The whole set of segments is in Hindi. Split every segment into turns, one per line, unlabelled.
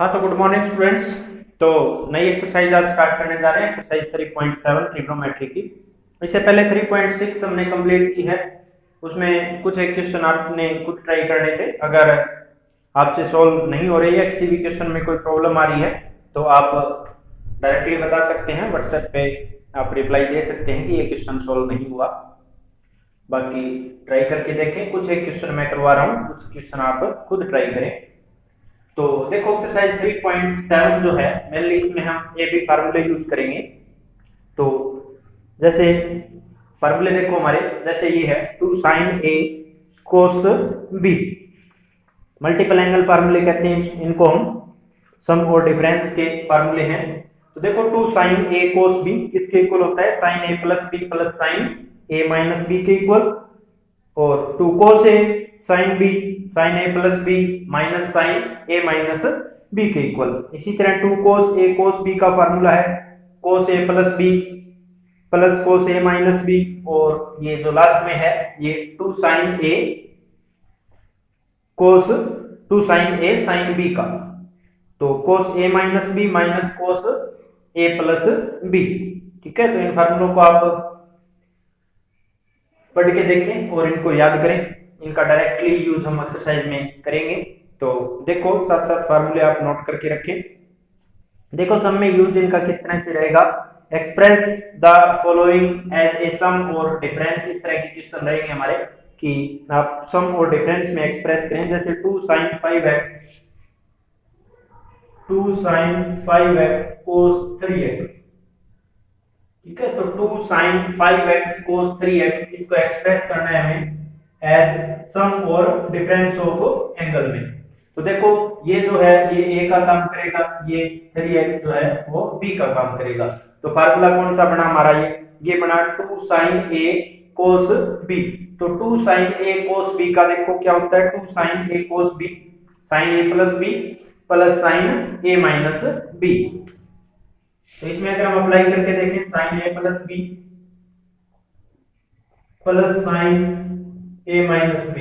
हाँ तो गुड मॉर्निंग स्टूडेंट्स। तो नई एक्सरसाइज आज स्टार्ट करने जा रहे हैं, एक्सरसाइज 3.7 ट्रिग्नोमेट्री की। इससे पहले 3.6 हमने कंप्लीट की है, उसमें कुछ एक क्वेश्चन आपने खुद ट्राई करने थे। अगर आपसे सॉल्व नहीं हो रही है, किसी भी क्वेश्चन में कोई प्रॉब्लम आ रही है तो आप डायरेक्टली बता सकते हैं, व्हाट्सएप पे आप रिप्लाई दे सकते हैं कि ये क्वेश्चन सॉल्व नहीं हुआ। बाकी ट्राई करके देखें, कुछ एक क्वेश्चन मैं करवा रहा हूँ, कुछ क्वेश्चन आप खुद ट्राई करें। तो देखो एक्सरसाइज 3.7 जो है, मेनली इसमें हम ए बी फार्मूले यूज करेंगे। तो जैसे फार्मूले देखो हमारे, जैसे ये है 2 sin a cos b, multiple angle फार्मूले कहते हैं इनको हम, सम और डिफरेंस के फार्मूले हैं। तो देखो 2 sin a cos b किसके इक्वल होता है, sin a plus b plus sin a minus b के इक्वल, और 2 cos a sin b sin a plus b minus sin a minus b के इक्वल। इसी तरह 2 cos a cos b का फार्मूला है cos a plus b plus cos a minus b, और ये जो लास्ट में है ये 2 sin a cos sin b का, तो cos a minus b minus cos a plus b। ठीक है, तो इन फार्मूलों को आप पढ़ के देखें और इनको याद करें, इनका डायरेक्टली यूज हम एक्सरसाइज में करेंगे। तो देखो साथ साथ फार्मूले आप नोट करके रखें। देखो सम में यूज इनका किस तरह से रहेगा, express the following as a sum और डिफरेंस, इस तरह के क्वेश्चन रहेंगे हमारे कि आप सम और डिफरेंस में एक्सप्रेस करें। जैसे 2 sin 5x cos 3x, ठीक है, तो 2 sin 5x cos 3x इसको एक्सप्रेस करना है हमें एज सम और डिफरेंस ऑफ एंगल में। तो देखो ये जो है ये a का काम करेगा, ये 3x जो है वो b का काम करेगा। तो फार्मूला कौन सा बना हमारा, ये बना 2 sin a cos b। तो 2 sin a cos b का देखो क्या होता है, 2 sin a cos b sin a plus b plus sin a minus b। तो इसमें अगर हम अप्लाई करके देखें sin a plus b plus sin a minus b,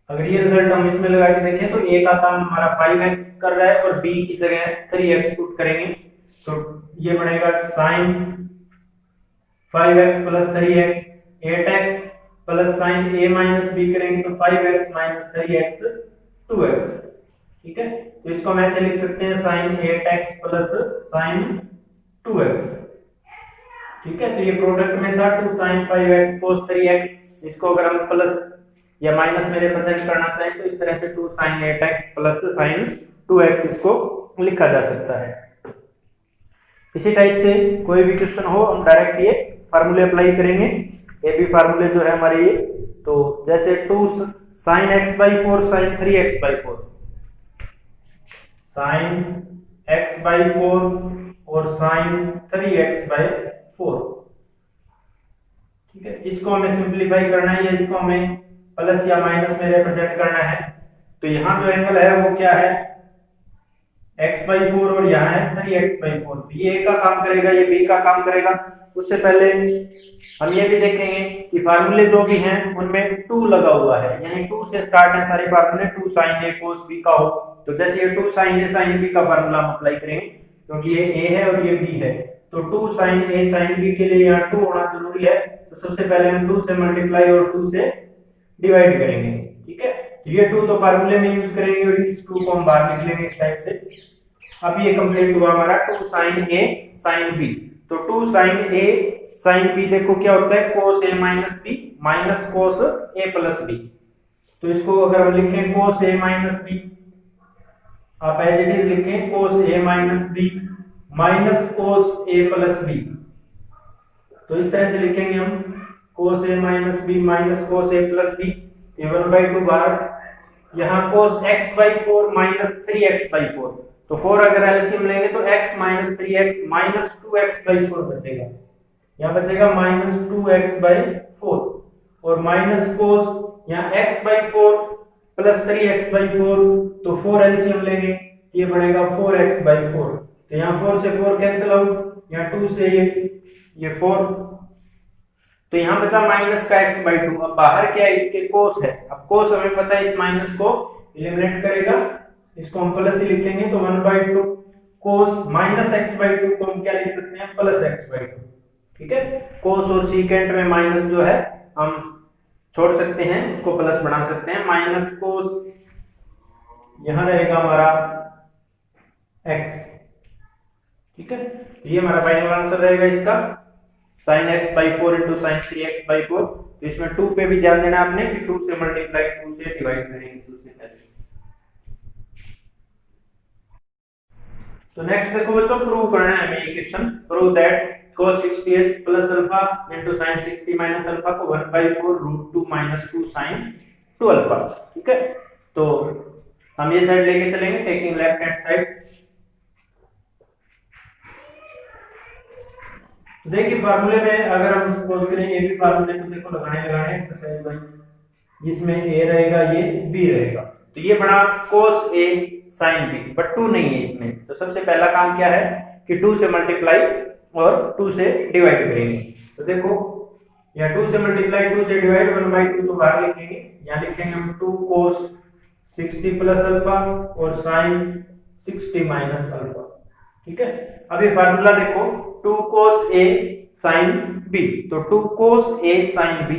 अगर ये रिजल्ट हम इसमें लगा के देखें तो a का काम हमारा 5x कर रहा है और b की जगह 3x पुट करेंगे, तो ये बनेगा sin 5x plus 3x 8x plus sin a minus b करेंगे तो 5x माइनस 3x 2x। ठीक है, तो इसको हम ऐसे लिख सकते हैं sin 8x plus sin 2x। ठीक है, तो ये प्रोडक्ट में था 2 sin 5x cos 3x, इसको अगर हम प्लस या माइनस में रिप्रेजेंट करना चाहें तो इस तरह से 2 sin 8x plus sin 2x इसको लिखा जा सकता है। इसी टाइप से कोई भी क्वेश्चन हो हम डायरेक्ट ये फार्मूले अप्लाई करेंगे, ये भी फार्मूले जो है हमारे ये। तो जैसे 2 sin x/4 sin 3x/4, sin x/4 और sin 3x/4। ठीक है, इसको हमें सिंपलीफाई करना है, इसको हमें प्लस या माइनस में रिप्रेजेंट करना है। तो यहाँ जो एंगल है वो क्या है, x/4 और यहाँ है 3x/4। तो ये a का काम करेगा, ये b का काम करेगा। उससे पहले हम ये भी देखेंगे कि फार्मूले जो भी हैं उनमें 2 लगा हुआ है, यानी 2 से स्टार्ट है सारे फार्मूले। 2 sin a cos b का हो तो जैसे ये 2 sin a sin b का फार्मूला हम अप्लाई करेंगे, क्योंकि ये a है और ये b है, तो 2 sin a sin b के लिए यहाँ 2 होना जरूरी है। तो सबसे पहले हम 2 से मल्टीप्लाई और 2 से डिवाइड करेंगे। ठीक है, तो ये 2 तो फार्मूले में यूज करेंगे और इस 2 को हम बाहर निकलेंगे इस टाइप से। अब ये कंप्लीट हुआ हमारा 2 sin a sin b। तो 2 sin a sin b देखो क्या होता है, cos a minus b minus cos a plus b। तो इसको अगर हम लिखें cos a माइनस b, आप एज इट इज लिखें cos a minus b minus cos a plus b। तो इस तरह से लिखेंगे हम cos a minus b minus cos a plus b, 1/2 बार यहाँ cos x/4 माइनस 3x/4। तो 4 अगर एलसीएम लेंगे तो x minus 3x minus 2x/4 बचेगा, यहाँ बचेगा माइनस 2x/4, और माइनस cos यहाँ x/4 प्लस 3x/4, तो 4 एलसीएम लेंगे ये बनेगा 4x/4। तो यहाँ 4 से 4 कैंसिल आउट, यहाँ 2 से ये 4, तो यहाँ बचा माइनस का x/2। अब बाहर क्या है, इसके कोस है। अब कोस हमें पता है इस माइनस को एलिमिनेट करेगा इसको हम प्लस ही लिखेंगे, तो 1/2 cos minus x by two को हम क्या लिख सकते हैं, प्लस एक्स बाई टू। ठीक है, कोस और सीकेंट में माइनस जो है हम छोड़ सकते हैं, उसको प्लस बना सकते हैं। माइनस कोस यहां रहेगा हमारा एक्स। ठीक है, ये हमारा फाइनल आंसर रहेगा इसका sin x by 4 into sine 3x by 4। तो इसमें 2 पे भी ध्यान देना आपने कि 2 से मल्टीप्लाई 2 से डिवाइड करेंगे सबसे पहले। तो नेक्स्ट देखो बच्चों, प्रूव करना है हमें ये question. Prove that cos 68 plus alpha into sine 60 minus alpha को 1/4 रूट 2 माइनस 2 साइन 2 अल्फा। ठीक है, तो हम ये साइड लेके चलेंगे, टेकिंग लेफ्ट हैंड साइड। तो देखिए फार्मूले में अगर हम सपोज करें ए बी फार्मूले, तो देखो लगाने एक्सरसाइज वाइज, जिसमें ए रहेगा ये बी रहेगा, तो ये बना cos a sin b, but 2 नहीं है इसमें। तो सबसे पहला काम क्या है कि 2 से मल्टीप्लाई और 2 से डिवाइड करेंगे। तो देखो यहाँ 2 से मल्टीप्लाई 2 से डिवाइड 1/2 तो बाहर लिखेंगे, यहाँ लिखेंगे हम 2 cos 60 प्लस अल्फा और sin 60 माइनस अल्फा। ठीक है, अब ये फार्मूला देखो 2 cos a sin b, तो 2 cos a sin b,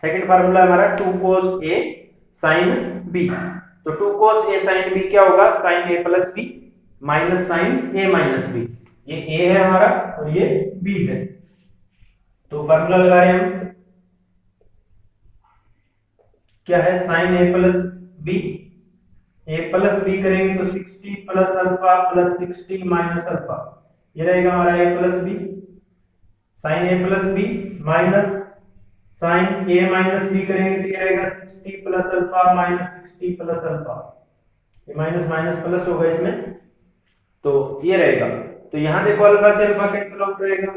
second formula हमारा 2 cos a sin b। तो 2 cos a sin b क्या होगा, sin a plus b minus sin a minus b। ये a है हमारा और ये b है, तो फार्मूला लगा रहे हैं हम, क्या है sin a plus b, a plus b करेंगे तो 60 plus alpha plus 60 minus alpha, ये रहेगा हमारा a plus b, sin a plus b minus sin a minus b करेंगे तो ये रहेगा 60 plus alpha minus 60 plus alpha, ये माइनस माइनस प्लस होगा इसमें, तो ये रहेगा। तो यहाँ देखो अल्फा से अल्फा कैंसिल आउट रहेगा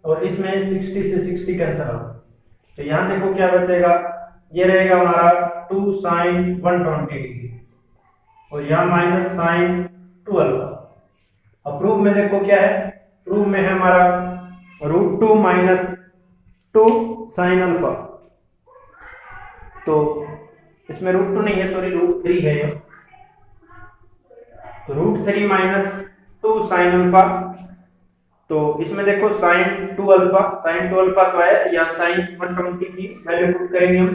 और इसमें 60 से 60 कैंसिल आउट, तो यहाँ देखो क्या बचेगा, ये रहेगा हमारा 2 sin 120 डिग्री और यहाँ माइनस साइन 2 अल्फा। अब प्रूफ में देखो क्या है, प्रूफ में है हमारा रूट 2 माइनस 2 साइन अल्फा, तो इसमें रूट 2 नहीं है, सॉरी रूट 3 है ये, तो रूट 3 माइनस 2 साइन अल्फा। तो इसमें देखो साइन 2 अल्फा, साइन 2 अल्फा तो है, यहाँ साइन 120 की वैल्यू पुट करेंगे हम,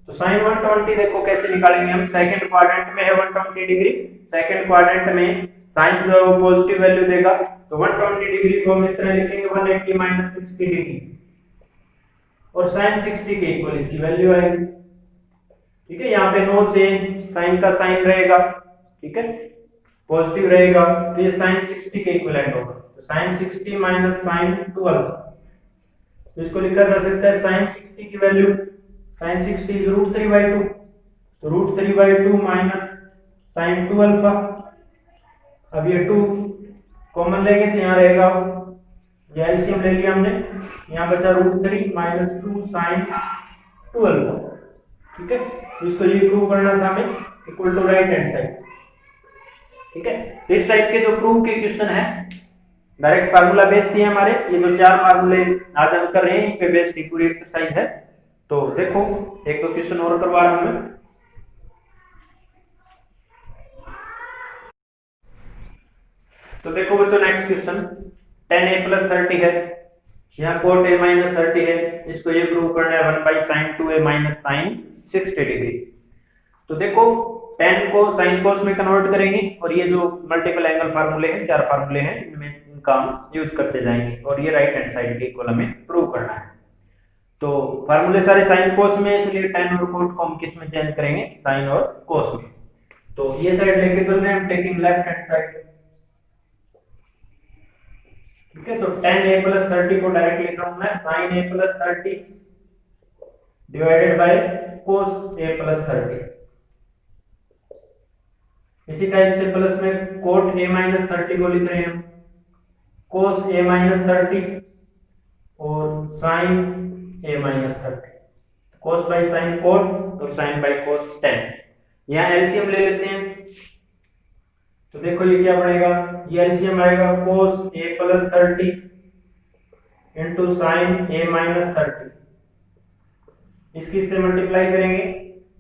तो साइन 120 देखो कैसे निकालेंगे हम, सेकंड क्वाड्रेंट में है 120 डिग्री, सेकंड क्वाड्रेंट में साइन जो पॉजिटिव वैल्यू देगा, तो 120 डिग्री को हम इस तरह लिखेंगे 180 माइनस 60 डिग्री, और साइन 60 के इक्वल इसकी वैल्यू आएगी। ठीक है, यहाँ पे नो चेंज, साइन का साइन रहेगा, ठीक है, पॉजिटिव रहेगा, तो ये साइन 60 के इक्विवेलेंट होगा, तो साइन 60 माइनस साइन 2 अल्फा, तो इसको लिखा जा सकता है साइन 60 की वैल्यू, साइन 60 इज रूट 3/2, तो रूट 3/2 माइनस साइन 2 अल्फा। अब ये 2 कॉमन लेंगे तो यहाँ रहेगा, ये एलसीएम ले लिया हमने, यहाँ बचा रूट 3 माइनस 2 साइन 2 अल्फा। ठीक है, तो इसको ये प्रूव करना था हमें, equal to right hand side. ठीक है, तो इस टाइप के जो प्रूव के क्वेश्चन है डायरेक्ट फार्मूला बेस्ड ही है हमारे, ये जो 4 फार्मूले आज हम कर रहे हैं इन पे बेस्ड ही पूरी एक्सरसाइज है। तो देखो एक तो क्वेश्चन और करवा रहा हूं मैं, तो देखो बच्चों नेक्स्ट क्वेश्चन 10a प्लस 30 है, यहाँ cot a माइनस 30 है, इसको ये प्रूव करना है 1 by sine 2a minus sine 60 degree. तो देखो 10 को साइन कोस में कन्वर्ट करेंगे और ये जो मल्टीपल एंगल फार्मूले हैं, 4 फार्मूले हैं, इनमें इनका हम यूज करते जाएंगे और ये राइट हैंड साइड के इक्वल हमें प्रूव करना है। तो फार्मूले सारे साइन कोस में, इसलिए tan और cot को हम किस में चेंज करेंगे, साइन और कोस में। तो ये साइड लेके चल रहे हैं हम, टेकिंग लेफ्ट हैंड साइड। ठीक है, तो tan a प्लस 30 को डायरेक्ट लिख रहा हूं मैं sin a plus 30 divided by cos a plus 30। इसी टाइप से प्लस में cot a माइनस 30 को लिख रहे हैं हम cos a माइनस 30 और sin a minus 30, cos by sin cot और sin बाई cos tan। यहाँ एलसीएम ले लेते हैं, तो देखो ये क्या बनेगा, ये एलसीएम आएगा cos a plus 30 into sine a minus 30, इसकी से मल्टीप्लाई करेंगे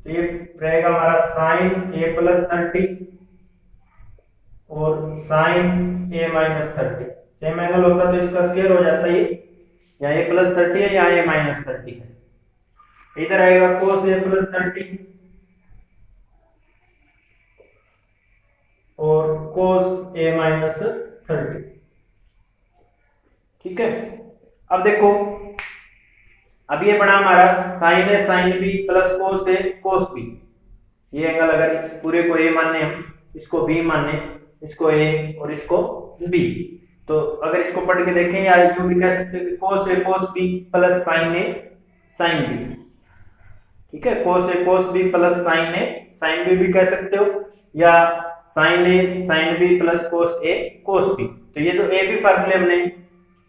तो ये रहेगा हमारा साइन a प्लस 30 और sign A minus 30। Same angle होता तो इसका स्क्वायर हो जाता ये, या ए प्लस 30 है या ए माइनस 30 है। इधर आएगा कोस ए प्लस 30 और कोस ए माइनस 30। ठीक है, अब देखो, अब ये बना हमारा साइन ए साइन बी प्लस कोस ए कोस बी। ये एंगल अगर इस पूरे को ए माने, हम इसको बी माने, इसको ए और इसको बी, तो अगर इसको पढ़ के देखें या यूं भी कह सकते हैं कि कोस ए कोस बी प्लस साइन ए साइन बी। ठीक है, कोस ए कोस बी प्लस साइन ए साइन बी भी कह सकते हो, या साइन ए साइन बी प्लस कोस ए कोस बी। तो ये जो ए बी फार्मूले हमने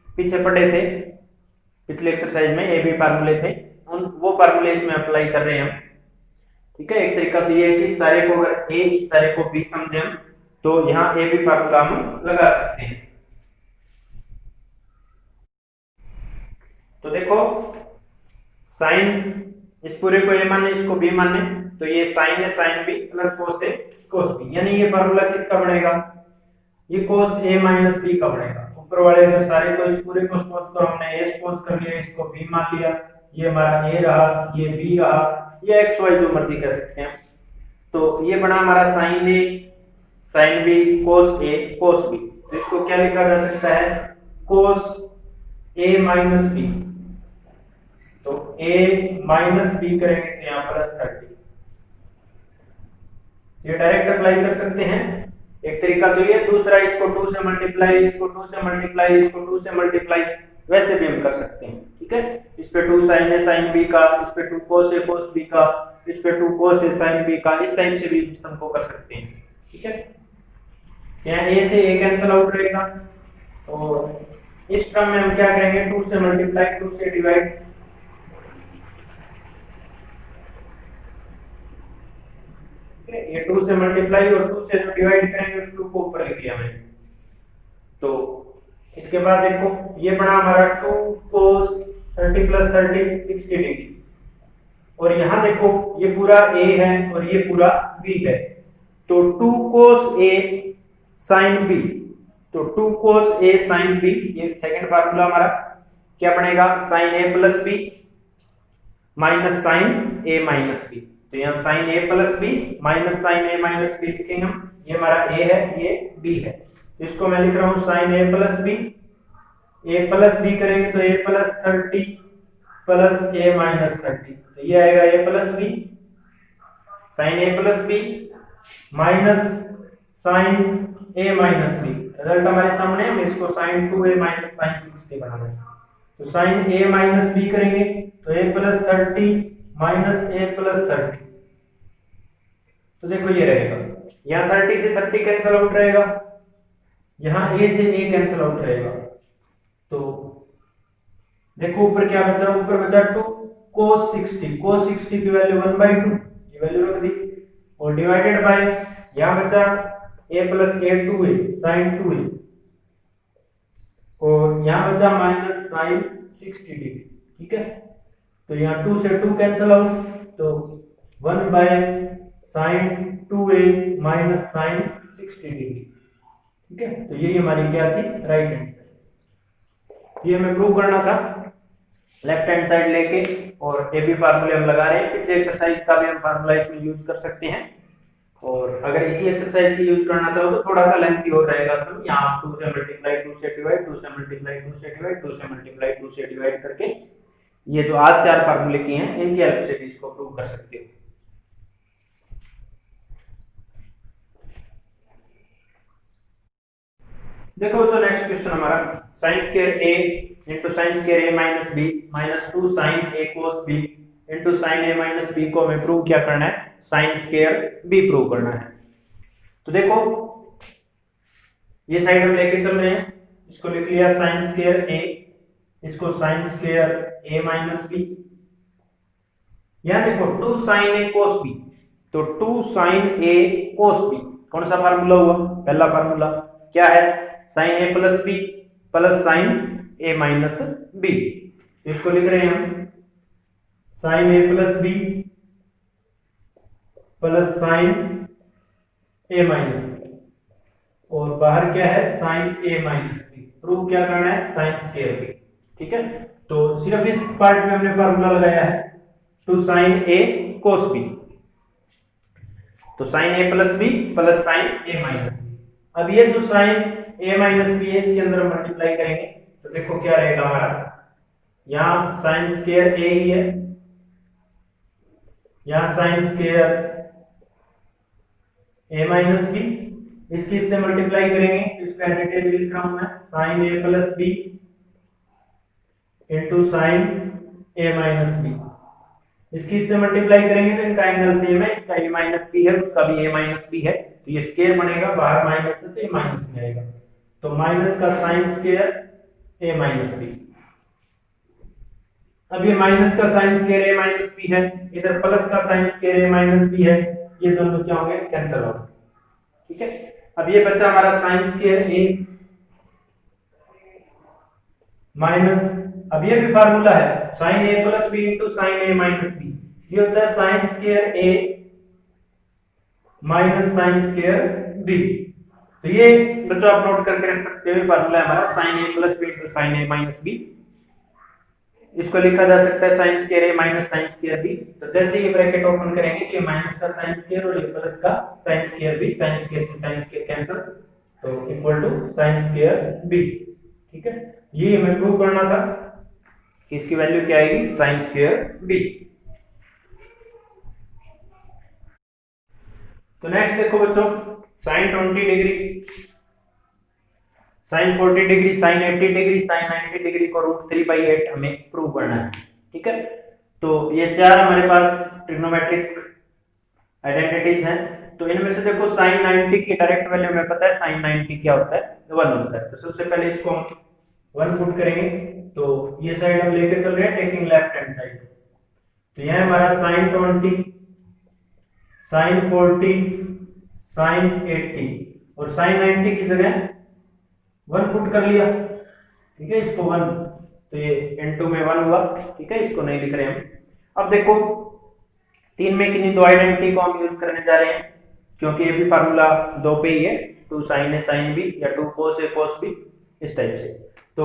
पीछे पढ़े थे, पिछले एक्सरसाइज में ए बी फार्मूले थे, उन वो फार्मूले इसमें अप्लाई कर रहे हैं हम। ठीक है, एक तरीका तो ये है कि सारे को अगर ए इस सारे को बी समझे हम, तो यहाँ ए बी फार्मूला हम लगा सकते हैं। तो देखो, साइन इस पूरे को ए माने, इसको बी माने, तो ये साइन ए साइन बी प्लस कोस ए कोस बी, यानी ये फार्मूला किसका बनेगा, ये कोस ए माइनस बी का बनेगा। ऊपर वाले अगर सारे को इस पूरे को सपोज तो हमने ए सपोज कर लिया, इसको बी मान लिया, ये हमारा ए रहा, ये बी रहा, ये एक्स वाई जो मर्जी कह सकते हैं। तो ये बना हमारा साइन ए साइन बी कोस ए कोस बी। तो इसको क्या लिखा जा सकता है, कोस ए माइनस बी। तो a माइनस बी करेंगे तो यहाँ प्लस 30। ये डायरेक्ट अप्लाई कर सकते हैं, एक तरीका तो ये, दूसरा इसको 2 से मल्टीप्लाई, इसको 2 से मल्टीप्लाई, इसको 2 से मल्टीप्लाई, वैसे भी हम कर सकते हैं। ठीक है, इस पे 2 साइन ए साइन बी का, इस पे 2 कोस ए कोस बी का, इस पे 2 कोस ए साइन बी का, इस टाइप से भी सम को कर सकते हैं। ठीक है, यहाँ a से a कैंसिल आउट रहेगा, और इस टर्म में हम क्या करेंगे, 2 से मल्टीप्लाई 2 से डिवाइड, ये 2 से मल्टीप्लाई और 2 से जो डिवाइड करेंगे उस 2 को ऊपर लिख लिया मैंने। तो इसके बाद देखो, ये बना हमारा 2 cos 30 प्लस 30 60 डिग्री, और यहाँ देखो ये पूरा a है और ये पूरा b है, तो 2 cos a sin b, तो 2 cos a sin b, ये सेकंड फार्मूला हमारा क्या बनेगा, sin a plus b minus sin a minus b। तो यहाँ sin a plus B minus sin a minus B लिखेंगे हम, ये हमारा a है, ये b है, तो इसको मैं लिख रहा हूँ sin a plus B, a plus b करेंगे तो a plus 30 plus a minus 30, तो ये आएगा a plus B sin a plus B minus sin a minus B. Result हमारे सामने, हम इसको sin 2a माइनस sin 60 बना देंगे, तो sin a माइनस b करेंगे तो a plus 30 minus a plus 30, तो देखो ये रहेगा, यहाँ 30 से 30 कैंसिल आउट रहेगा, यहाँ a से a कैंसिल आउट रहेगा, तो देखो ऊपर क्या बचा, ऊपर बचा 2 cos 60, cos 60 की वैल्यू 1/2, ये वैल्यू रख दी, और डिवाइडेड बाय यहाँ बचा a plus a 2a sin 2a, और यहाँ बचा माइनस sin 60 डिग्री। ठीक है, तो यहाँ 2 से 2 कैंसिल आउट, तो 1/sin 2a minus sin 60 degree. ठीक है, तो यही हमारी क्या थी, राइट हैंड साइड। ये हमें प्रूव करना था लेफ्ट हैंड साइड लेके, और ए बी फार्मूले हम लगा रहे हैं, पिछले एक्सरसाइज का भी हम फार्मूला इसमें यूज कर सकते हैं, और अगर इसी एक्सरसाइज की यूज करना चाहो तो थोड़ा सा लेंथी हो रहेगा सम, यहाँ 2 से मल्टीप्लाई 2 से डिवाइड 2 से मल्टीप्लाई 2 से डिवाइड 2 से मल्टीप्लाई 2 से डिवाइड करके ये जो आज 4 फार्मूले किए हैं इनकी हेल्प से भी इसको प्रूव कर सकते हो। देखो तो नेक्स्ट क्वेश्चन हमारा sin square a into sin square a minus b minus 2 sin a cos b into sin a minus b को हमें प्रूव क्या करना है, sin स्क्वायर b प्रूव करना है। तो देखो ये साइड हम लेके चल रहे हैं, इसको लिख लिया sin स्क्वायर a, इसको sin square a minus b, यहाँ देखो 2 sin a cos b, तो 2 sin a cos b कौन सा फार्मूला हुआ, पहला फार्मूला क्या है, sin a plus b plus sin a minus b, इसको लिख रहे हैं हम sin a plus b plus sin a minus b, और बाहर क्या है sign A minus B. Prove क्या करना है साइन स्क्वायर बी। ठीक है, तो सिर्फ इस पार्ट में हमने फार्मूला लगाया है two sine A cos B. तो sine A plus B plus sine A minus B. अब ये जो साइन ए माइनस बी है इसके अंदर मल्टीप्लाई करेंगे तो देखो क्या रहेगा हमारा, यहाँ साइन स्क्वायर ए ही है, यहाँ साइन स्क्वायर ए माइनस बी, इसकी इससे मल्टीप्लाई करेंगे तो इसका एज इट इज लिख रहा हूं मैं sign A plus B into sine A minus B. इसकी इससे मल्टीप्लाई करेंगे तो इनका एंगल सेम है, इसका ए माइनस बी है उसका भी ए माइनस बी है, तो ये स्क्वायर बनेगा, बाहर माइनस है तो ये माइनस में आएगा, तो माइनस का साइन स्क्वायर ए माइनस बी। अब ये माइनस का साइन स्क्वायर ए माइनस बी है, इधर प्लस का साइन स्क्वायर ए माइनस बी है, ये दोनों क्या होंगे कैंसिल हो गए। ठीक है, अब ये बचा हमारा साइन स्क्वायर ए माइनस, अब ये भी फार्मूला है sign A plus B into sine A minus B, ये होता है साइन स्क्वायर ए माइनस साइन स्क्वायर बी। तो ये बच्चों आप नोट करके रख सकते हो, फार्मूला है हमारा sign A plus B into sine A minus B. इसको लिखा जा सकता है साइन स्क्वायर ए माइनस साइन स्क्वायर बी। तो जैसे ये ब्रैकेट ओपन करेंगे तो ये माइनस का साइन स्क्वायर और ये प्लस का sine square B, sine square से साइन स्क्वायर कैंसिल, तो equal to sine square B. ठीक है, ये हमें प्रूव करना था कि इसकी वैल्यू क्या आएगी साइन स्क्वायर बी। तो नेक्स्ट देखो बच्चों sine 20 degree, sine 40 degree, sine 80 degree, sine 90 degree को √3/8 हमें प्रूव करना है। ठीक है, तो ये चार हमारे पास ट्रिग्नोमेट्रिक आइडेंटिटीज हैं। तो इनमें से देखो साइन 90 की डायरेक्ट वैल्यू हमें पता है, साइन 90 क्या होता है 1 होता है। तो सबसे पहले इसको हम 1 पुट करेंगे, तो ये साइड हम लेके चल रहे हैं टेकिंग लेफ्ट हैंड साइड। तो यह हमारा साइन 20, साइन 40, साइन 80 और साइन 90 की जगह 1 पुट कर लिया। ठीक है, इसको 1, तो ये इनटू में 1 हुआ। ठीक है, इसको नहीं लिख रहे हम। अब देखो 3 में किन्हीं दो आइडेंटिटी को हम यूज करने जा रहे हैं, क्योंकि ये भी फार्मूला 2 पे ही है, 2 साइन ए साइन बी या 2 कोस ए कोस बी, इस टाइप से। तो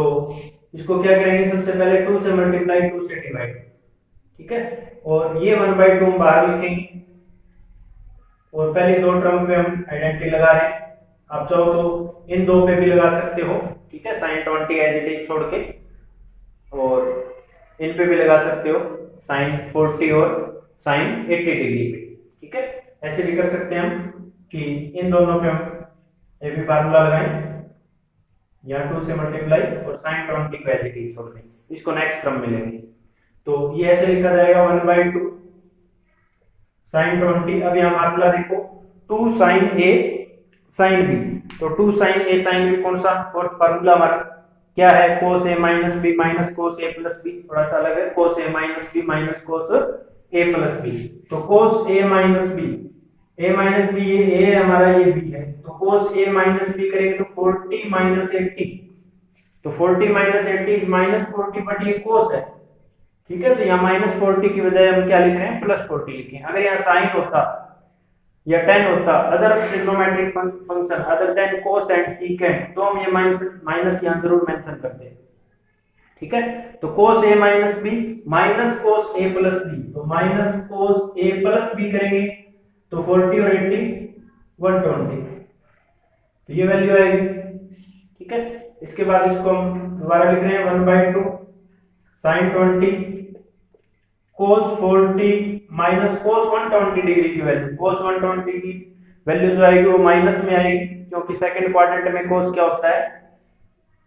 इसको क्या करेंगे, सबसे पहले 2 से मल्टीप्लाई 2 से डिवाइड। ठीक है, और ये 1/2 हम बाहर लिखेंगे और पहली दो टर्म पे हम आइडेंटिटी लगा रहे हैं। आप चाहो तो इन दो पे भी लगा सकते हो। ठीक है, साइन 20 एज इट इज छोड़ के, और इन पे भी लगा सकते हो साइन 40 और साइन 80 डिग्री पे। ठीक है, ऐसे भी कर सकते हैं हम कि इन दोनों पे हम ये भी फार्मूला लगाएं, यहाँ 2 से मल्टीप्लाई और साइन 20 को एज इट इज छोड़ दें, इसको नेक्स्ट टर्म में लेंगे। तो ये ऐसे लिखा जाएगा 1/2 साइन 20। अब यहाँ फार्मूला देखो 2 साइन ए साइन बी, तो 2 साइन ए साइन बी कौन सा फोर्थ फार्मूला हमारा क्या है, कोस ए माइनस बी माइनस कोस ए प्लस बी, थोड़ा सा अलग है, कोस ए माइनस बी माइनस कोस ए प्लस बी। तो कोस ए माइनस बी, ए माइनस बी ये ए हमारा ये बी है, तो कोस ए माइनस बी करेंगे तो 40 माइनस 80, तो 40 माइनस 80 इज माइनस 40, बट ये कोस है। ठीक है, तो यहाँ माइनस 40 की बजाय हम क्या लिख रहे हैं प्लस 40 लिखे हैं। अगर यहाँ साइन होता या tan होता other trigonometric function other than cos and secant, तो हम ये माइनस यहाँ जरूर मेंशन करते हैं। ठीक है, तो cos a minus B minus cos a plus B, तो minus cos a plus B करेंगे तो 40 और 80 120, तो ये वैल्यू आएगी। ठीक है, इसके बाद इसको हम दोबारा लिख रहे हैं 1/2 sine 20 cos 40 minus cos 120 degree की वैल्यू, cos 120 की वैल्यू जो आएगी वो माइनस में आएगी, क्योंकि सेकंड क्वाड्रेंट में cos क्या होता है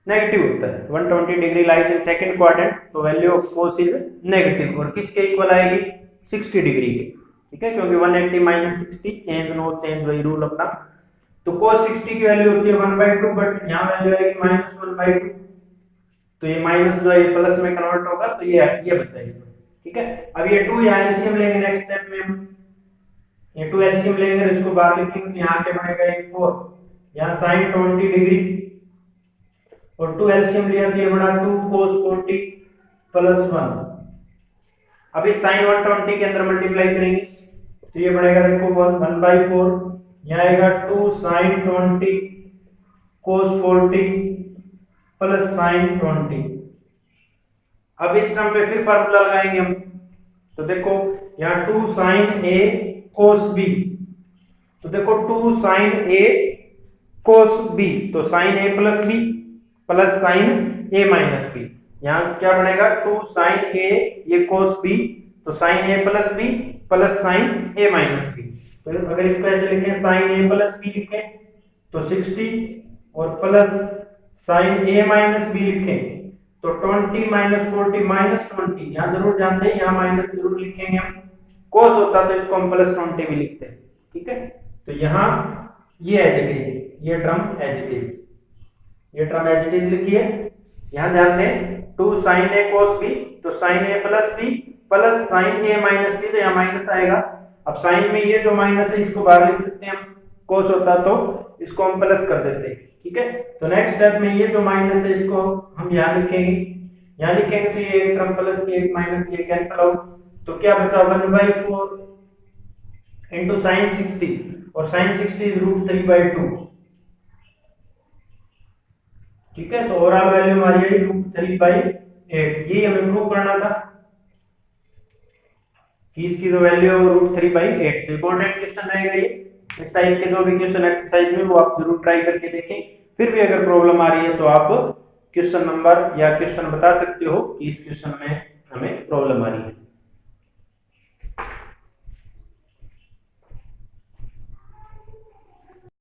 नेगेटिव होता है। 120 degree lies in second quadrant, तो value of cos is negative, और किसके इक्वल आएगी 60 डिग्री के। ठीक है, क्योंकि 180 माइनस 60 चेंज नो चेंज, वही रूल अपना। तो cos 60 की वैल्यू होती है 1/2, बट यहाँ वैल्यू आएगी माइनस 1/2, तो ये माइनस जो है प्लस में कन्वर्ट होगा, तो ये बचा इसमें। ठीक है, अब ये 2 यहाँ एलसीएम लेंगे नेक्स्ट स्टेप में हम, ये 2 एलसीएम लेंगे, इसको बाहर लिखेंगे, यहाँ के बनेगा 4, यहाँ sin 20 डिग्री और 2 एलसीएम लिया तो ये बना 2 cos 40 प्लस 1। अब इस sin 120 के अंदर मल्टीप्लाई करेंगे तो ये बनेगा देखो 1/4, यहाँ आएगा 2 sin 20 cos 40 प्लस sin 20। अब इस टर्म पे फिर फार्मूला लगाएंगे हम। तो देखो यहाँ 2 sin a cos b, तो देखो 2 sin a cos b, तो sin a plus b plus sin a minus b। यहाँ क्या बनेगा 2 sin a ये cos b, तो sin a plus b plus sin a minus b। तो अगर इसको ऐसे लिखें sin a प्लस b लिखें तो 60 और plus sin a minus b लिखें तो 20 माइनस 40 माइनस 20। यहाँ जरूर जानते हैं यहाँ माइनस जरूर लिखेंगे हम, cos होता तो इसको हम प्लस 20 भी लिखते हैं। ठीक है, तो यहाँ ये एज इट इज, ये टर्म एज इट इज, ये टर्म एज इट इज लिखिए। यहाँ ध्यान दें 2 sin a cos b, तो sin a plus b plus sin a minus b, तो यहाँ माइनस आएगा। अब साइन में ये जो माइनस है इसको बाहर लिख सकते हैं हम, cos होता तो इसको हम प्लस कर देते हैं। ठीक है, तो नेक्स्ट स्टेप में ये जो माइनस है इसको हम यहाँ लिखेंगे, यहाँ लिखेंगे तो ये एक टर्म प्लस की एक माइनस की कैंसिल आउट, तो क्या बचा 1/4 इंटू साइन 60, और साइन 60 इज √3/2। ठीक है, तो ओवरऑल वैल्यू हमारी आई √3/8। यही हमें प्रूव करना था कि इसकी जो वैल्यू है वो √3/8। तो इंपॉर्टेंट क्वेश्चन रहेगा ये। इस टाइप के जो भी क्वेश्चन एक्सरसाइज में वो आप जरूर ट्राई करके देखें। फिर भी अगर प्रॉब्लम आ रही है तो आप क्वेश्चन नंबर या क्वेश्चन बता सकते हो कि इस क्वेश्चन में हमें प्रॉब्लम आ रही है।